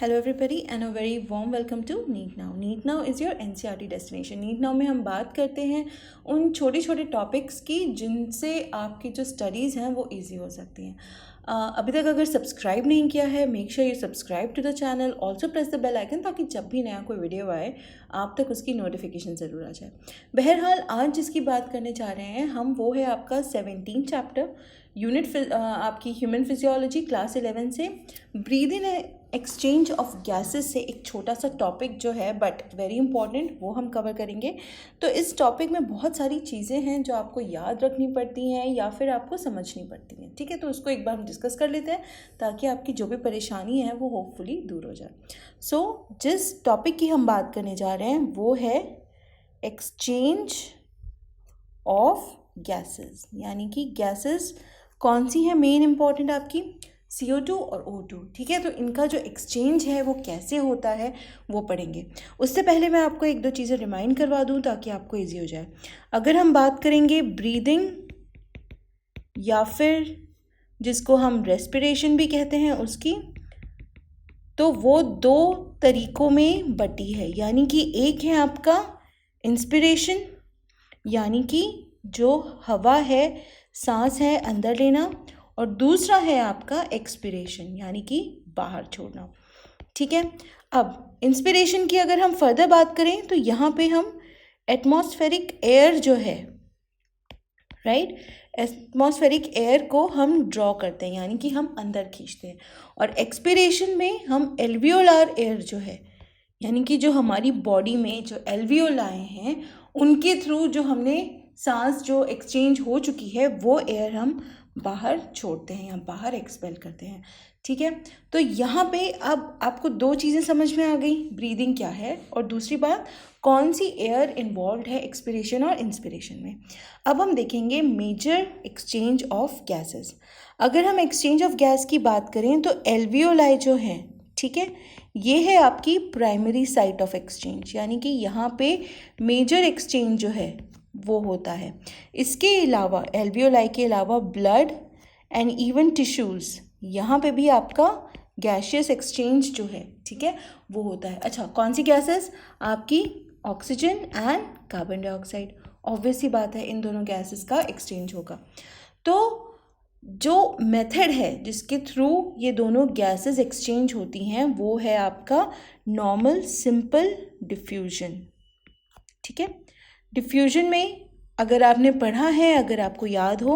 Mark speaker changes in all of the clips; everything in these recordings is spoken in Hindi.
Speaker 1: Hello everybody and a very warm welcome to NEET Now. NEET Now is your NCERT destination. NEET Now में हम बात करते हैं उन छोटे छोटे टॉपिक्स की जिनसे आपकी जो स्टडीज़ हैं वो इजी हो सकती हैं. अभी तक अगर सब्सक्राइब नहीं किया है, make sure you subscribe to the channel. Also press the bell icon ताकि जब भी नया कोई वीडियो आए आप तक उसकी नोटिफिकेशन ज़रूर आ जाए. बहरहाल आज जिसकी बात करने जा रहे हैं हम वो है आपका 17 चैप्टर यूनिट आपकी ह्यूमन फिजियोलॉजी क्लास 11 से breathe in exchange of gases से एक छोटा सा टॉपिक जो है बट वेरी इंपॉर्टेंट वो हम कवर करेंगे. तो इस टॉपिक में बहुत सारी चीज़ें हैं जो आपको याद रखनी पड़ती हैं या फिर आपको समझनी पड़ती हैं. ठीक है, तो उसको एक बार हम डिस्कस कर लेते हैं ताकि आपकी जो भी परेशानी है वो होपफुली दूर हो जाए. जिस टॉपिक की हम बात करने जा रहे हैं वो है एक्सचेंज ऑफ गैसेस, यानी कि गैसेस कौन सी है मेन इंपॉर्टेंट आपकी, CO2 और O2. ठीक है, तो इनका जो एक्सचेंज है वो कैसे होता है वो पढ़ेंगे. उससे पहले मैं आपको एक दो चीज़ें रिमाइंड करवा दूं ताकि आपको इजी हो जाए. अगर हम बात करेंगे ब्रीदिंग या फिर जिसको हम रेस्पिरेशन भी कहते हैं उसकी, तो वो दो तरीकों में बटी है. यानी कि एक है आपका इंस्पिरेशन, यानी कि जो हवा है, सांस है अंदर लेना, और दूसरा है आपका एक्सपिरेशन, यानी कि बाहर छोड़ना. ठीक है, अब इंस्पिरेशन की अगर हम फर्दर बात करें तो यहाँ पे हम एटमॉस्फेरिक एयर जो है, राइट, एटमॉस्फेरिक एयर को हम ड्रॉ करते हैं, यानी कि हम अंदर खींचते हैं. और एक्सपिरेशन में हम एल्वियोलार एयर जो है, यानी कि जो हमारी बॉडी में जो एल्वियोलाई हैं उनके थ्रू जो हमने सांस जो एक्सचेंज हो चुकी है वो एयर हम बाहर छोड़ते हैं या बाहर एक्सपेल करते हैं. ठीक है, तो यहाँ पे अब आपको दो चीज़ें समझ में आ गई, ब्रीदिंग क्या है और दूसरी बात कौन सी एयर इन्वॉल्व है एक्सपिरेशन और इंस्पिरेशन में. अब हम देखेंगे मेजर एक्सचेंज ऑफ गैसेस. अगर हम एक्सचेंज ऑफ गैस की बात करें तो एल्वियोलाई जो है, ठीक है, ये है आपकी प्राइमरी साइट ऑफ एक्सचेंज, यानी कि यहाँ पे मेजर एक्सचेंज जो है वो होता है. इसके अलावा एल्वियोलाई के अलावा ब्लड एंड इवन टिश्यूज़, यहाँ पे भी आपका गैशियस एक्सचेंज जो है, ठीक है, वो होता है. अच्छा, कौन सी गैसेस, आपकी oxygen and carbon dioxide. Obvious सी बात है इन दोनों गैसेस का एक्सचेंज होगा. तो जो मेथड है जिसके थ्रू ये दोनों गैसेस एक्सचेंज होती हैं वो है आपका नॉर्मल सिंपल डिफ्यूजन. ठीक है, डिफ्यूजन में अगर आपने पढ़ा है, अगर आपको याद हो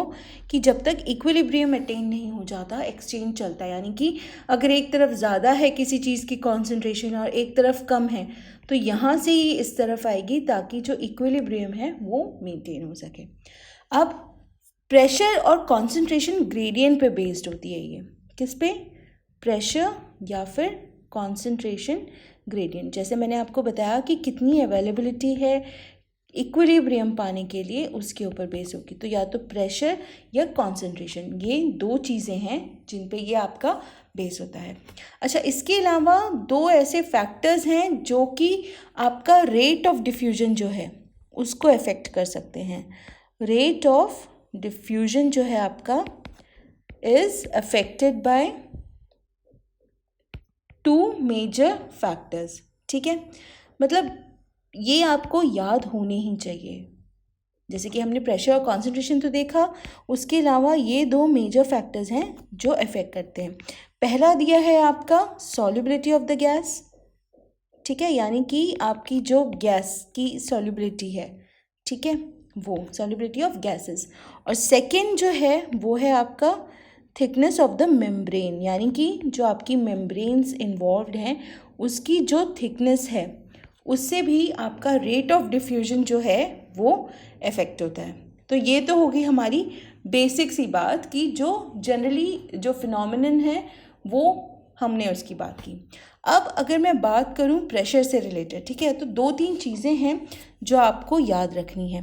Speaker 1: कि जब तक इक्विलिब्रियम अटेन नहीं हो जाता एक्सचेंज चलता है, यानी कि अगर एक तरफ ज़्यादा है किसी चीज़ की कॉन्सेंट्रेशन और एक तरफ कम है तो यहाँ से ही इस तरफ आएगी ताकि जो इक्विलिब्रियम है वो मेंटेन हो सके. अब प्रेशर और कॉन्सेंट्रेशन ग्रेडियंट पे बेस्ड होती है. ये किस पे, प्रेशर या फिर कॉन्सेंट्रेशन ग्रेडियंट. जैसे मैंने आपको बताया कि कितनी अवेलेबिलिटी है इक्विलिब्रियम पाने के लिए उसके ऊपर बेस होगी. तो या तो प्रेशर या कॉन्सेंट्रेशन, ये दो चीज़ें हैं जिन पे ये आपका बेस होता है. अच्छा, इसके अलावा दो ऐसे फैक्टर्स हैं जो कि आपका रेट ऑफ डिफ्यूजन जो है उसको अफेक्ट कर सकते हैं. रेट ऑफ डिफ्यूजन जो है आपका is affected by two major factors. ठीक है, मतलब ये आपको याद होने ही चाहिए. जैसे कि हमने प्रेशर और कॉन्सेंट्रेशन तो देखा, उसके अलावा ये दो मेजर फैक्टर्स हैं जो अफेक्ट करते हैं. पहला दिया है आपका सॉल्युबिलिटी ऑफ द गैस. ठीक है, यानी कि आपकी जो गैस की सॉल्युबिलिटी है, ठीक है, वो सॉल्युबिलिटी ऑफ गैसेस. और सेकंड जो है वो है आपका थिकनेस ऑफ द मेम्ब्रेन, यानी कि जो आपकी मेम्ब्रेन्स इन्वॉल्व हैं उसकी जो थिकनेस है उससे भी आपका रेट ऑफ डिफ्यूजन जो है वो इफ़ेक्ट होता है. तो ये तो होगी हमारी बेसिक सी बात कि जो जनरली जो फिनोमिनन है वो हमने उसकी बात की. अब अगर मैं बात करूं प्रेशर से रिलेटेड, ठीक है, तो दो तीन चीज़ें हैं जो आपको याद रखनी है.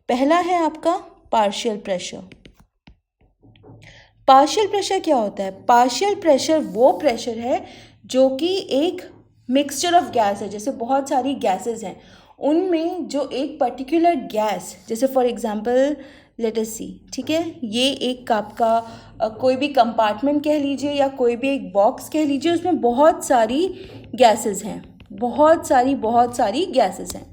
Speaker 1: पहला है आपका पार्शियल प्रेशर. पार्शियल प्रेशर क्या होता है, पार्शियल प्रेशर वो प्रेशर है जो कि एक मिक्सचर ऑफ गैस है. जैसे बहुत सारी गैसेस हैं, उनमें जो एक पर्टिकुलर गैस, जैसे फॉर एग्जांपल लेट अस सी, ठीक है। ये एक आपका कोई भी कंपार्टमेंट कह लीजिए या कोई भी एक बॉक्स कह लीजिए, उसमें बहुत सारी गैसेस हैं, बहुत सारी गैसेस हैं।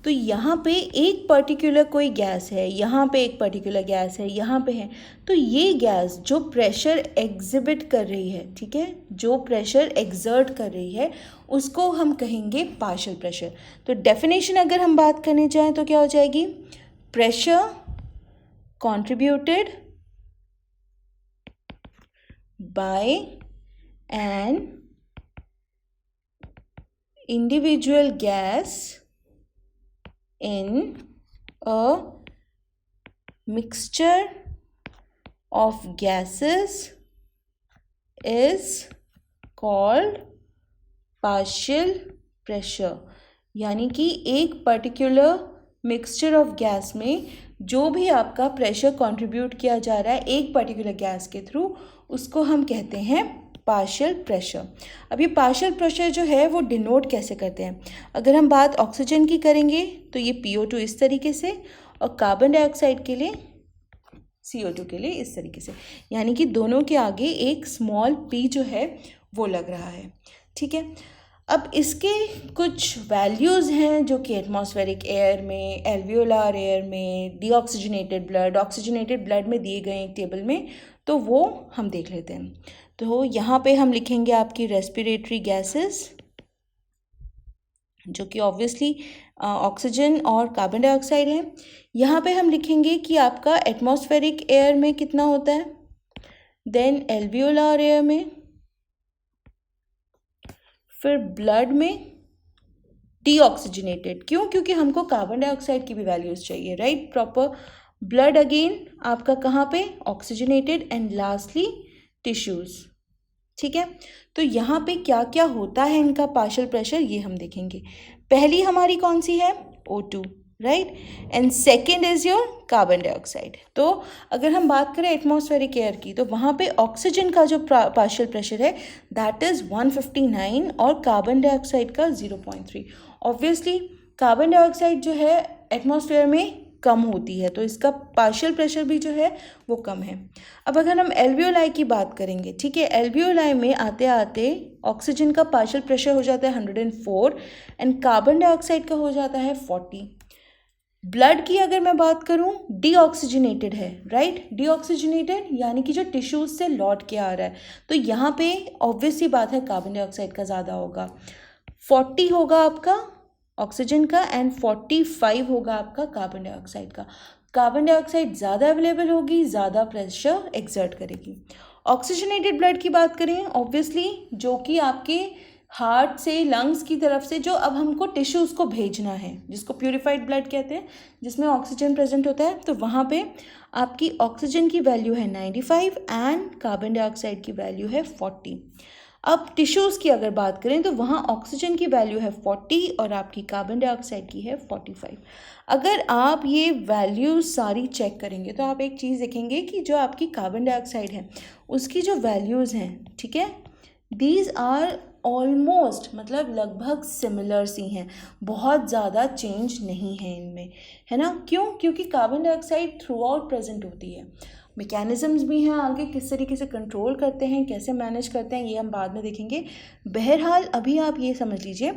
Speaker 1: तो यहाँ पे एक पर्टिकुलर कोई गैस है, यहाँ पे एक पर्टिकुलर गैस है, यहाँ पे है। तो ये गैस जो प्रेशर एग्जिबिट कर रही है, ठीक है, जो प्रेशर एग्जर्ट कर रही है, उसको हम कहेंगे पार्शियल प्रेशर। तो डेफिनेशन अगर हम बात करने जाएं तो क्या हो जाएगी? Pressure contributed by an individual gas in a mixture of gases is called partial pressure। यानी कि एक पर्टिकुलर मिक्सचर ऑफ गैस में जो भी आपका प्रेशर कंट्रीब्यूट किया जा रहा है एक पर्टिकुलर गैस के थ्रू, उसको हम कहते हैं पार्शियल प्रेशर। अब ये पार्शियल प्रेशर जो है वो डिनोट कैसे करते हैं? अगर हम बात ऑक्सीजन की करेंगे तो ये PO2 इस तरीके से, और कार्बन डाइऑक्साइड के लिए CO2 के लिए इस तरीके से, यानी कि दोनों के आगे एक स्मॉल p जो है वो लग रहा है, ठीक है। अब इसके कुछ वैल्यूज़ हैं जो कि एटमॉस्फेरिक एयर में, एल्वियोलार एयर में, डीऑक्सीजनेटेड ब्लड, ऑक्सीजनेटेड ब्लड में दिए गए एक टेबल में, तो वो हम देख लेते हैं। तो यहाँ पे हम लिखेंगे आपकी रेस्पिरेटरी गैसेस, जो कि ऑब्वियसली ऑक्सीजन और कार्बन डाइऑक्साइड है। यहाँ पे हम लिखेंगे कि आपका एटमॉस्फेरिक एयर में कितना होता है, देन एल्वियोलार एयर में, फिर ब्लड में डीऑक्सीजनेटेड। क्यों? क्योंकि हमको कार्बन डाइऑक्साइड की भी वैल्यूज़ चाहिए, राइट, प्रॉपर। ब्लड अगेन आपका कहाँ पे? ऑक्सीजनेटेड। एंड लास्टली टिश्यूज़, ठीक है। तो यहाँ पे क्या क्या होता है इनका पार्शियल प्रेशर, ये हम देखेंगे। पहली हमारी कौन सी है? O2, right, and second is your carbon dioxide. तो अगर हम बात करें एटमॉस्फेरिक एयर की, तो वहाँ पे ऑक्सीजन का जो पार्शियल प्रेशर है दैट इज़ 159 और कार्बन डाइऑक्साइड का 0.3। ऑब्वियसली कार्बन डाइऑक्साइड जो है एटमॉस्फेयर में कम होती है, तो इसका पार्शियल प्रेशर भी जो है वो कम है। अब अगर हम एल्वियोलाई की बात करेंगे, ठीक है, एल्वियोलाई में आते आते ऑक्सीजन का पार्शियल प्रेशर हो जाता है 104 एंड कार्बन डाइऑक्साइड का हो जाता है 40। ब्लड की अगर मैं बात करूं, डीऑक्सीजनेटेड है, राइट, डीऑक्सीजनेटेड यानी कि जो टिश्यूज से लौट के आ रहा है, तो यहाँ पे ऑब्वियस सी बात है कार्बन डाइऑक्साइड का ज़्यादा होगा। 40 होगा आपका ऑक्सीजन का एंड 45 होगा आपका कार्बन डाइऑक्साइड का। कार्बन डाइऑक्साइड ज़्यादा अवेलेबल होगी, ज़्यादा प्रेशर एक्सर्ट करेगी। ऑक्सीजनेटेड ब्लड की बात करें, ऑब्वियसली जो कि आपके हार्ट से, लंग्स की तरफ से जो अब हमको टिश्यूज़ को भेजना है, जिसको प्यूरिफाइड ब्लड कहते हैं, जिसमें ऑक्सीजन प्रेजेंट होता है, तो वहाँ पे आपकी ऑक्सीजन की वैल्यू है 95 एंड कार्बन डाइऑक्साइड की वैल्यू है 40। अब टिश्यूज़ की अगर बात करें तो वहाँ ऑक्सीजन की वैल्यू है 40 और आपकी कार्बन डाइऑक्साइड की है 45। अगर आप ये वैल्यूज सारी चेक करेंगे तो आप एक चीज़ देखेंगे कि जो आपकी कार्बन डाइऑक्साइड है उसकी जो वैल्यूज़ हैं, ठीक है, दीज आर ऑलमोस्ट, मतलब लगभग सिमिलर सी हैं, बहुत ज़्यादा चेंज नहीं है इनमें, है ना। क्यों? क्योंकि carbon dioxide through out present होती है। मैकेनिज़म्स भी हैं आगे, किस तरीके से कंट्रोल करते हैं, कैसे मैनेज करते हैं, ये हम बाद में देखेंगे। बहरहाल अभी आप ये समझ लीजिए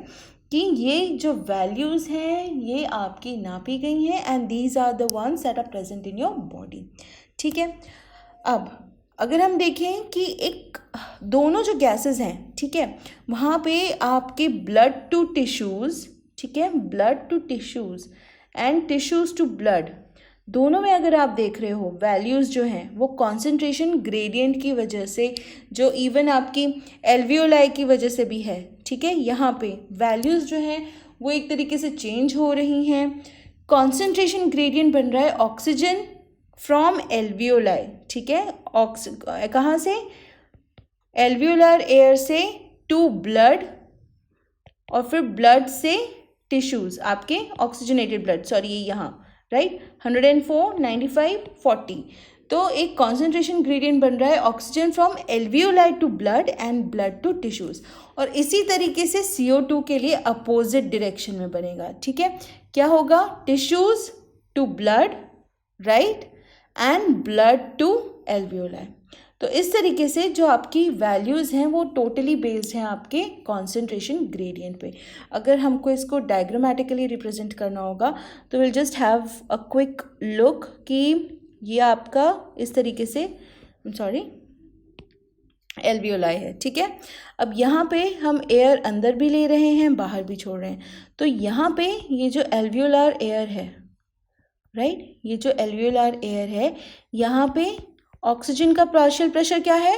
Speaker 1: कि ये जो वैल्यूज़ हैं ये आपकी नापी गई हैं and these are the ones that are present in your body, ठीक है। अब अगर हम देखें कि एक दोनों जो गैसेस हैं, ठीक है, वहाँ पे आपके ब्लड टू टिश्यूज़, ठीक है, blood to tissues and tissues to blood, दोनों में अगर आप देख रहे हो वैल्यूज़ जो हैं वो कॉन्सेंट्रेशन ग्रेडियंट की वजह से, जो इवन आपकी एल्वियोलाई की वजह से भी है, ठीक है, यहाँ पे वैल्यूज़ जो हैं वो एक तरीके से चेंज हो रही हैं। कॉन्सेंट्रेशन ग्रेडियंट बन रहा है ऑक्सीजन फ्रॉम एल्वियोलाई, ठीक है, कहाँ से? एल्वियोलर एयर से टू ब्लड और फिर ब्लड से टिश्यूज़, आपके ऑक्सीजनेटेड ब्लड, सॉरी ये यहाँ, राइट, 104, 95, 40। तो एक कॉन्सेंट्रेशन ग्रेडियंट बन रहा है oxygen from alveoli to blood and blood to tissues. और इसी तरीके से CO2 के लिए अपोजिट डायरेक्शन में बनेगा, ठीक है। क्या होगा? Tissues to blood, right, and blood to alveoli. तो इस तरीके से जो आपकी वैल्यूज़ हैं वो टोटली बेस्ड हैं आपके कॉन्सेंट्रेशन ग्रेडियंट पे। अगर हमको इसको डायग्रामेटिकली रिप्रेजेंट करना होगा तो will just have a quick look कि ये आपका इस तरीके से एल्वियोलाई है, ठीक है। अब यहाँ पे हम एयर अंदर भी ले रहे हैं, बाहर भी छोड़ रहे हैं। तो यहाँ पे ये जो एल्वियोलार एयर है, राइट, ये जो एल्वियोलार एयर है, यहाँ पे ऑक्सीजन का पार्शियल प्रेशर क्या है,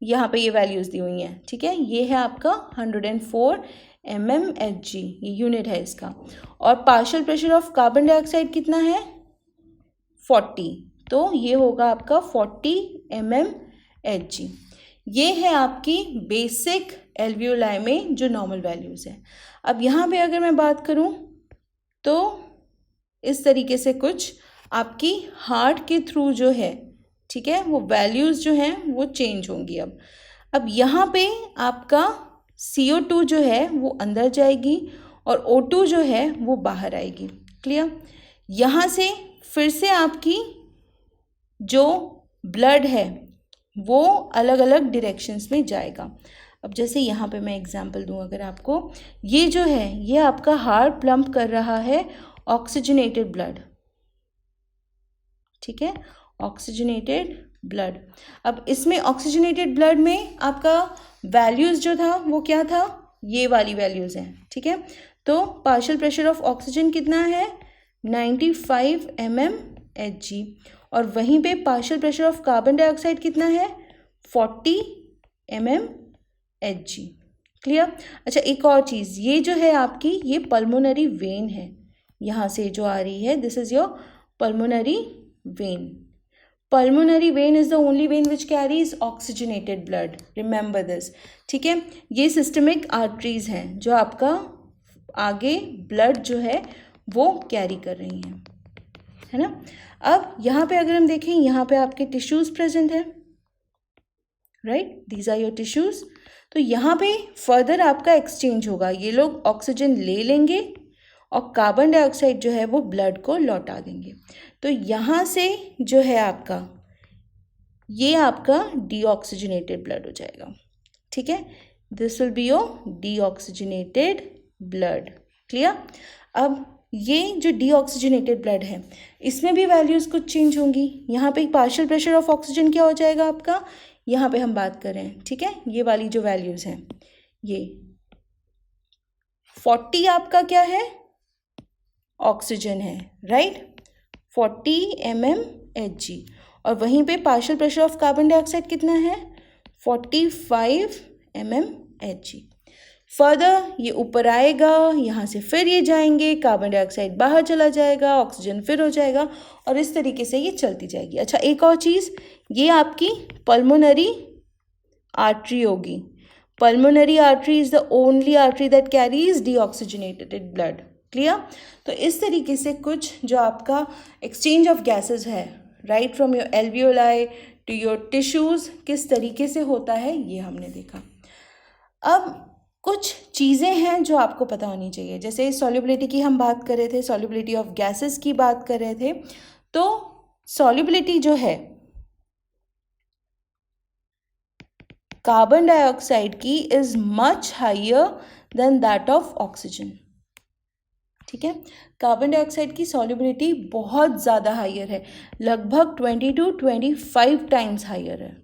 Speaker 1: यहाँ पे ये वैल्यूज़ दी हुई हैं, ठीक है। ये है आपका 104 mmHg, ये यूनिट है इसका। और partial pressure of carbon dioxide कितना है, 40, तो ये होगा आपका 40 mmHg। ये है आपकी बेसिक एल्वियोलाई में जो नॉर्मल वैल्यूज़ है। अब यहाँ पे अगर मैं बात करूँ तो इस तरीके से कुछ आपकी हार्ट के थ्रू जो है, ठीक है, वो वैल्यूज़ जो हैं वो चेंज होंगी। अब यहाँ पे आपका CO2 जो है वो अंदर जाएगी और O2 जो है वो बाहर आएगी, क्लियर। यहाँ से फिर से आपकी जो ब्लड है वो अलग अलग डायरेक्शंस में जाएगा। अब जैसे यहाँ पे मैं एग्जांपल दूँ अगर आपको, ये जो है ये आपका हार्ट पंप कर रहा है ऑक्सीजनेटेड ब्लड, ठीक है, ऑक्सीजनेटेड ब्लड। अब इसमें ऑक्सीजनेटेड ब्लड में आपका वैल्यूज़ जो था वो क्या था, ये वाली वैल्यूज़ हैं, ठीक है। तो पार्शियल प्रेशर ऑफ ऑक्सीजन कितना है, 95 mmHg, और वहीं पे partial pressure of carbon dioxide कितना है, 40 mmHg, क्लियर। अच्छा, एक और चीज़, ये जो है आपकी ये पल्मोनरी वेन है, यहाँ से जो आ रही है, this is your pulmonary vein. Pulmonary vein is the only vein which carries oxygenated blood. Remember this. ठीक है, ये सिस्टमिक आर्टरीज हैं जो आपका आगे ब्लड जो है वो कैरी कर रही हैं, है ना। अब यहाँ पे अगर हम देखें, यहाँ पे आपके टिश्यूज़ प्रेजेंट है, right, these are your tissues. तो यहाँ पे फर्दर आपका एक्सचेंज होगा, ये लोग ऑक्सीजन ले लेंगे और कार्बन डाइऑक्साइड जो है वो ब्लड को लौटा देंगे। तो यहाँ से जो है आपका ये आपका डीऑक्सीजनेटेड ब्लड हो जाएगा, ठीक है, this will be your deoxygenated blood, clear. अब ये जो डीऑक्सीजनेटेड ब्लड है इसमें भी वैल्यूज़ कुछ चेंज होंगी। यहाँ पे पार्शियल प्रेशर ऑफ ऑक्सीजन क्या हो जाएगा आपका, यहाँ पे हम बात कर रहे हैं, ठीक है, ये वाली जो वैल्यूज़ हैं, ये 40 आपका क्या है, ऑक्सीजन है, राइट, 40 mmHg, और वहीं पे partial pressure of carbon dioxide कितना है, 45 mmHg। फर्दर ये ऊपर आएगा, यहाँ से फिर ये जाएंगे, कार्बन डाइऑक्साइड बाहर चला जाएगा, ऑक्सीजन फिर हो जाएगा, और इस तरीके से ये चलती जाएगी। अच्छा, एक और चीज़, ये आपकी पल्मोनरी आर्टरी होगी। Pulmonary artery is the only artery that carries deoxygenated blood, clear. तो इस तरीके से कुछ जो आपका एक्सचेंज ऑफ गैसेस है, right, from your alveoli to your tissues, किस तरीके से होता है ये हमने देखा। अब कुछ चीज़ें हैं जो आपको पता होनी चाहिए, जैसे सॉल्युबिलिटी की हम बात कर रहे थे, सॉल्युबिलिटी ऑफ गैसेस की बात कर रहे थे। तो सॉल्युबिलिटी जो है कार्बन डाइऑक्साइड की is much higher than that of oxygen, ठीक है। कार्बन डाइऑक्साइड की सॉल्युबिलिटी बहुत ज़्यादा हाइयर है, लगभग 20 to 25 टाइम्स हाइयर है,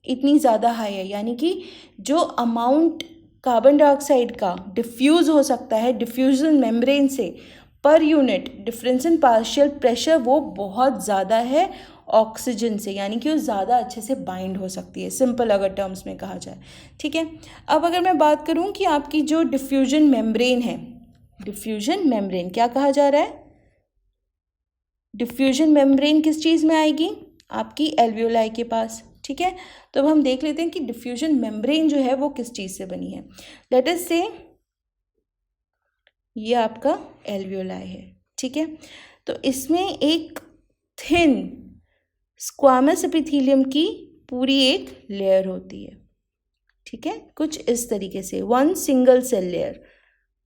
Speaker 1: इतनी ज़्यादा हाई है। यानी कि जो अमाउंट कार्बन डाइऑक्साइड का डिफ्यूज़ हो सकता है डिफ्यूजन मेम्ब्रेन से per unit difference in partial pressure वो बहुत ज़्यादा है ऑक्सीजन से, यानी कि वो ज़्यादा अच्छे से बाइंड हो सकती है, सिंपल अगर टर्म्स में कहा जाए, ठीक है। अब अगर मैं बात करूँ कि आपकी जो डिफ्यूजन मेम्ब्रेन है, डिफ्यूजन मेम्ब्रेन क्या कहा जा रहा है, डिफ्यूजन मेम्ब्रेन किस चीज़ में आएगी, आपकी एल्वियोलाई के पास, ठीक है। तो अब हम देख लेते हैं कि डिफ्यूजन मेम्ब्रेन जो है वो किस चीज़ से बनी है। लेट अस से ये आपका एल्वियोलाई है, ठीक है। तो इसमें एक थिन स्क्वामस एपिथेलियम की पूरी एक लेयर होती है, ठीक है, कुछ इस तरीके से, one single cell layer,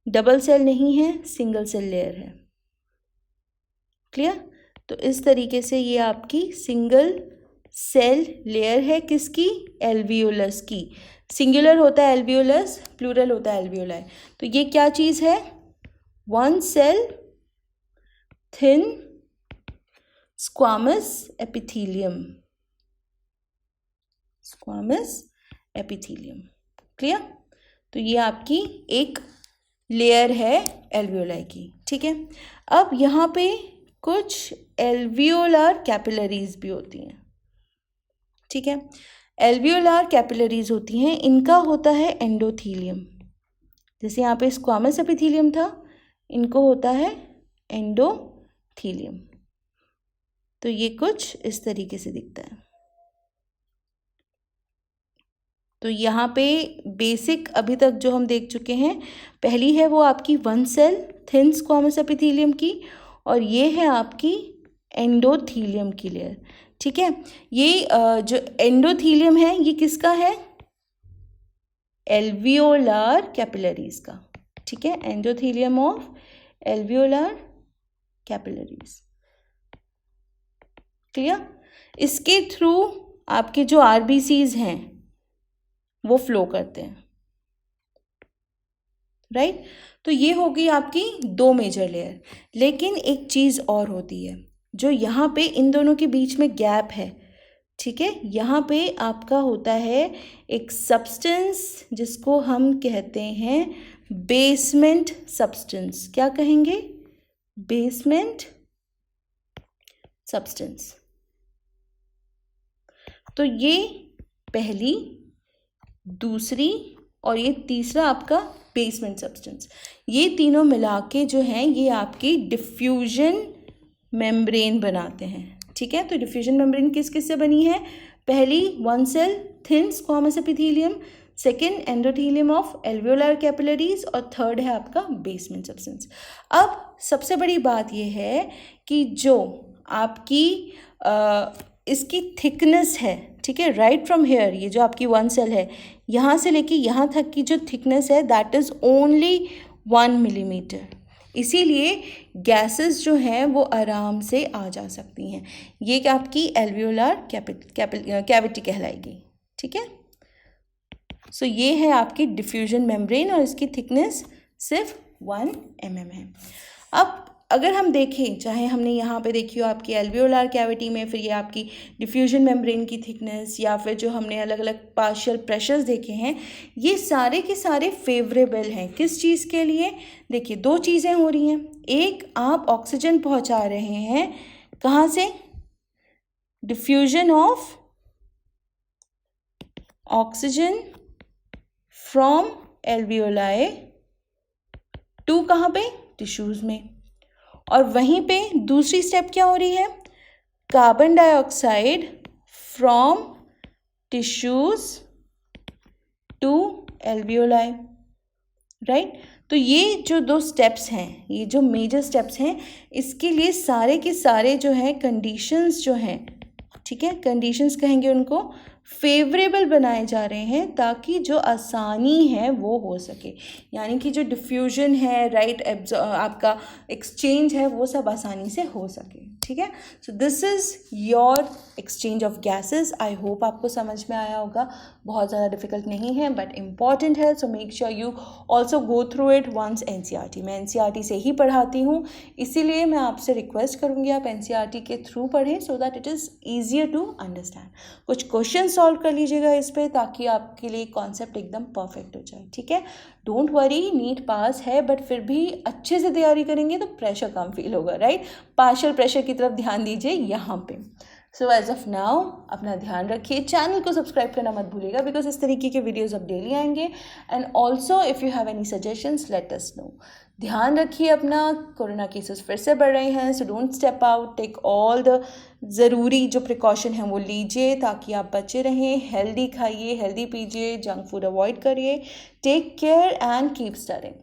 Speaker 1: double cell नहीं है, सिंगल सेल लेयर है, क्लियर। तो इस तरीके से ये आपकी सिंगल सेल लेयर है किसकी, एल्वियोलस की। सिंगुलर होता है एल्वियोलस, प्लूरल होता है एल्वियोलाई। तो ये क्या चीज़ है, one cell thin squamous epithelium, squamous epithelium. Clear? तो ये आपकी एक लेयर है एल्वियोलाई की। ठीक है, अब यहाँ पे कुछ एल्वियोलार कैपिलरीज भी होती हैं। ठीक है, एल्वियोलार कैपिलरीज होती हैं, इनका होता है एंडोथीलियम। जैसे यहाँ पे स्क्वामस एपिथेलियम था, इनको होता है एंडोथीलियम। तो ये कुछ इस तरीके से दिखता है। तो यहाँ पे बेसिक अभी तक जो हम देख चुके हैं, पहली है वो आपकी one cell thin squamous epithelium की, और ये है आपकी एंडोथीलियम की लेयर। ठीक है, ये जो एंडोथीलियम है ये किसका है, एल्वियोलार कैपिलरीज का। ठीक है, endothelium of alveolar capillaries. Clear? इसके थ्रू आपके जो आरबीसीज हैं वो फ्लो करते हैं, राइट? तो ये होगी आपकी दो मेजर लेयर। लेकिन एक चीज़ और होती है, जो यहाँ पे इन दोनों के बीच में गैप है। ठीक है, यहाँ पे आपका होता है एक सब्सटेंस जिसको हम कहते हैं बेसमेंट सब्सटेंस। क्या कहेंगे, बेसमेंट सब्सटेंस। तो ये पहली, दूसरी और ये तीसरा आपका बेसमेंट सब्सटेंस, ये तीनों मिला के जो हैं ये आपकी डिफ्यूजन मेम्ब्रेन बनाते हैं। ठीक है, तो डिफ्यूजन मेम्ब्रेन किस किस से बनी है, पहली one cell thin squamous epithelium, second endothelium of alveolar capillaries, और थर्ड है आपका बेसमेंट सब्सटेंस। अब सबसे बड़ी बात यह है कि जो आपकी इसकी थिकनेस है, ठीक है, राइट फ्रॉम हेयर, ये जो आपकी वन सेल है यहाँ से लेके यहाँ तक की जो थिकनेस है दैट इज़ ओनली 1 मिलीमीटर। इसीलिए गैसेस जो हैं वो आराम से आ जा सकती हैं। ये आपकी एल्वियोलार कैविटी कहलाएगी। ठीक है, सो ये है आपकी डिफ्यूजन मेम्ब्रेन और इसकी थिकनेस सिर्फ 1 mm है। अब अगर हम देखें, चाहे हमने यहाँ पे देखी हो आपकी एल्वियोलार कैविटी में, फिर ये आपकी डिफ्यूजन मेम्ब्रेन की थिकनेस, या फिर जो हमने अलग अलग पार्शियल प्रेशर्स देखे हैं, ये सारे के सारे फेवरेबल हैं किस चीज़ के लिए। देखिए, दो चीज़ें हो रही हैं, एक आप ऑक्सीजन पहुँचा रहे हैं कहाँ से, diffusion of oxygen from alveoli to कहाँ पे, टिश्यूज़ में, और वहीं पे दूसरी स्टेप क्या हो रही है, carbon dioxide from tissues to alveoli, right? तो ये जो दो स्टेप्स हैं, ये जो मेजर स्टेप्स हैं, इसके लिए सारे के सारे जो हैं कंडीशंस जो हैं, ठीक है, कंडीशंस कहेंगे उनको, फेवरेबल बनाए जा रहे हैं ताकि जो आसानी है वो हो सके, यानी कि जो डिफ्यूजन है, राइट, आपका एक्सचेंज है, वो सब आसानी से हो सके। ठीक है, so this is your exchange of gases. I hope आपको समझ में आया होगा, बहुत ज़्यादा डिफिकल्ट नहीं है बट इम्पॉर्टेंट है, so make sure you also go through it once NCERT. मैं एनसीईआरटी से ही पढ़ाती हूँ, इसीलिए मैं आपसे रिक्वेस्ट करूँगी आप एनसीईआरटी के थ्रू पढ़ें so that it is easier to understand. कुछ क्वेश्चन सॉल्व कर लीजिएगा इस पर ताकि आपके लिए कॉन्सेप्ट एकदम परफेक्ट हो जाए। ठीक है, डोंट वरी, नीट पास है बट फिर भी अच्छे से तैयारी करेंगे तो प्रेशर कम फील होगा, राइट? पार्शियल प्रेशर की तरफ ध्यान दीजिए यहाँ पे। सो एज ऑफ नाउ अपना ध्यान रखिए, चैनल को सब्सक्राइब करना मत भूलिएगा बिकॉज इस तरीके के वीडियोस अब डेली आएंगे। And also if you have any suggestions let us know. ध्यान रखिए अपना, कोरोना केसेस फिर से बढ़ रहे हैं, so don't step out, take all the ज़रूरी जो प्रिकॉशन है वो लीजिए ताकि आप बचे रहें। हेल्दी खाइए, हेल्दी पीजिए, जंक फूड अवॉइड करिए। Take care and keep studying.